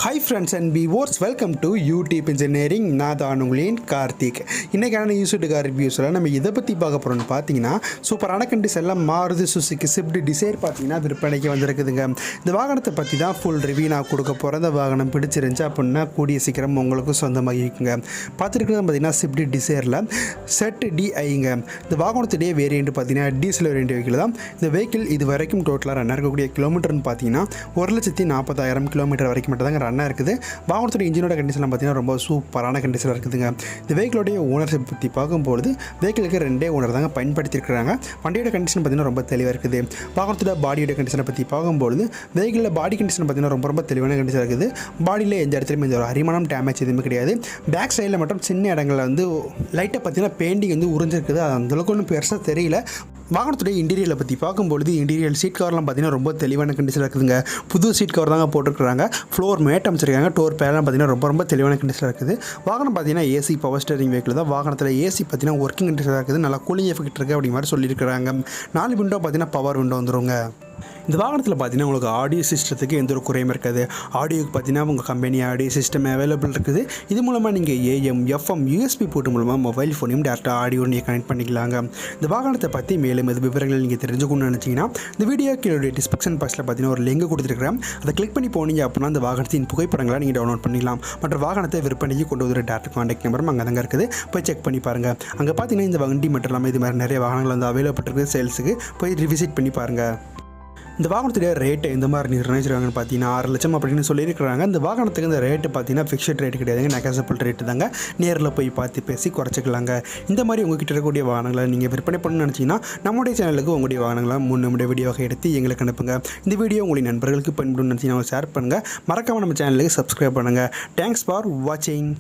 Hi friends and viewers, welcome to YouTube Engineering. நான் தான் உங்களின் கார்த்திக். இன்னைக்கான யூஸ்டு கார் ரிவ்யூஸில் நம்ம இதை பற்றி பார்க்க போகிறோம்னு பார்த்தீங்கன்னா சூப்பரான கண்டிஸ் எல்லாம் மாருதி சுசுகி ஸ்விஃப்ட் டிசைர் பார்த்தீங்கன்னா விற்பனைக்கு வந்திருக்குதுங்க. இந்த வாகனத்தை பற்றி தான் ஃபுல் ரிவ்யூ நான் கொடுக்க போகிறேன். இந்த வாகனம் பிடிச்சிருந்துச்சு அப்படின்னா கூடிய சீக்கிரம் உங்களுக்கு சொந்தமாக இருக்குங்க. பார்த்துருக்கிறது பார்த்தீங்கன்னா ஸ்விஃப்ட் டிசைரில் செட் டிஐங்க. இந்த வாகனத்துடைய வேரியண்ட் பார்த்தீங்கன்னா டீசல் வேரியண்ட் வெஹிக்கிள் தான். இந்த வெஹிக்கிள் இது வரைக்கும் டோட்டலாக ரன் இருக்கக்கூடிய கிலோமீட்டர்னு பார்த்தீங்கன்னா 1,40,000 கிலோமீட்டர் வரைக்கும் மட்டும் தாங்க ரன்னாக இருக்குது. வாகனத்தோட இன்ஜினோட கண்டிஷன் பார்த்தீங்கன்னா ரொம்ப சூப்பரான கண்டிஷனில் இருக்குதுங்க. இந்த வெஹிக்கிளோடைய ஓனர்ஷிப் பற்றி பார்க்கும்பொழுது வெஹிக்கிளுக்கு 2 ஓனர் தாங்க பயன்படுத்தியிருக்கிறாங்க. வண்டியோட கண்டிஷன் பார்த்தீங்கன்னா ரொம்ப தெளிவாக இருக்குது. வாகனத்தோட பாடியோட கண்டிஷனை பற்றி பார்க்கும்பொழுது வெஹிக்கிளில் பாடி கண்டிஷன் பார்த்தீங்கன்னா ரொம்ப தெளிவான கண்டிஷன் இருக்குது. பாடியில் எந்த இடத்துலையும் எந்த ஒரு அரிமானம் டேமேஜ் எதுவுமே கிடையாது. பேக் சைடில் மட்டும் சின்ன இடங்களில் வந்து லைட்டாக பார்த்தீங்கன்னா பெயிண்டிங் வந்து உறிஞ்சிருக்குது. அது அந்தளவுக்கு ஒன்றும் பெருசாக தெரியல. வாகனத்துடைய இன்டீரியரில் பற்றி பார்க்கும்பொழுது இன்டீரியர் சீட் கவர்லாம் பார்த்தீங்கன்னா ரொம்ப தெளிவான கண்டிஷனில் இருக்குதுங்க. புது சீட் கவர் தாங்க போட்டுருக்குறாங்க. ஃப்ளோர் மேட் அமைச்சிருக்காங்க. டோர் பேரெலாம் பார்த்தீங்கன்னா ரொம்ப தெளிவான கண்டிஷனில் இருக்குது. வாகனம் பார்த்தீங்கன்னா ஏசி பவர் ஸ்டேரிங் வெஹிக்கிள் தான். வாகனத்தில் ஏசி பார்த்தீங்கன்னா ஒர்க்கிங் கண்டிஷனில் இருக்குது. நல்லா கூலிங் எஃபெக்ட் இருக்குது அப்படி மாதிரி சொல்லியிருக்கிறாங்க. 4 விண்டோ பார்த்தீங்கன்னா பவர் விண்டோ வந்துருங்க. இந்த வாகனத்தில் பார்த்தீங்கன்னா உங்களுக்கு ஆடியோ சிஸ்டத்துக்கு எந்த ஒரு குறையும் இருக்காது. ஆடியோக்கு பார்த்தீங்கன்னா உங்கள் கம்பெனி ஆடியோ சிஸ்டம் அவைலபிள் இருக்குது. இது மூலமாக நீங்கள் ஏஎம் எஃப்எம் யூஎஸ்பி போட்டு மூலமாக மொபைல் ஃபோனையும் டேரெக்டாக ஆடியோ நீங்கள் கனெக்ட் பண்ணிக்கலாங்க. இந்த வாகனத்தை பற்றி மேலும் இது விவரங்கள் நீங்கள் தெரிஞ்சுக்கணும்னு நினச்சிங்கன்னா இந்த வீடியோ கீழே டிஸ்கிரிப்ஷன் பாக்ஸில் பார்த்தீங்கன்னா ஒரு லிங்க் கொடுத்துருக்கிறேன். அதை கிளிக் பண்ணி போனீங்க அப்படின்னா அந்த வாகனத்தின் புகைப்படங்களை நீங்கள் டவுன்லோட் பண்ணிக்கலாம். மற்ற வாகனத்தை விற்பனைக்கு கொண்டு வந்து டேரக்ட் கான்டாக்ட் நம்பரும் அங்கே தாங்க இருக்குது. போய் செக் பண்ணி பாருங்கள். அங்கே பார்த்தீங்கன்னா இந்த வண்டி மட்டும் இல்லாமல் இது மாதிரி நிறைய வாகனங்கள் வந்து அவைலபிள் இருக்குது. சேல்ஸுக்கு போய் ரிவிசிட் பண்ணி பாருங்கள். இந்த வாகனத்துடைய ரேட்டு எந்த மாதிரி நிர்ணயிச்சிருக்காங்கன்னு பார்த்தீங்கன்னா 6 லட்சம் அப்படின்னு சொல்லியிருக்கிறாங்க. இந்த வாகனத்துக்கு இந்த ரேட்டு பார்த்தீங்கன்னா ஃபிக்ஸட் ரேட் கிடையாதுங்க. நெகசபிள் ரேட்டு தாங்க. நேரில் போய் பார்த்து பேசி குறைச்சிக்கலாங்க. இந்த மாதிரி உங்ககிட்ட இருக்கக்கூடிய வாகனங்களை நீங்கள் விற்பனை பண்ணணும்னு நினச்சிங்கன்னா நம்முடைய சேனலுக்கு உங்களுடைய வாகனங்களை 3 நிமிட வீடியோவாக எடுத்து எங்களுக்கு அனுப்புங்க. இந்த வீடியோ உங்களுடைய நண்பர்களுக்கு பயன்படும் நினச்சிங்கன்னா ஷேர் பண்ணுங்கள். மறக்காமல் நம்ம சேனலுக்கு சப்ஸ்கிரைப் பண்ணுங்கள். தேங்க்ஸ் ஃபார் வாட்சிங்.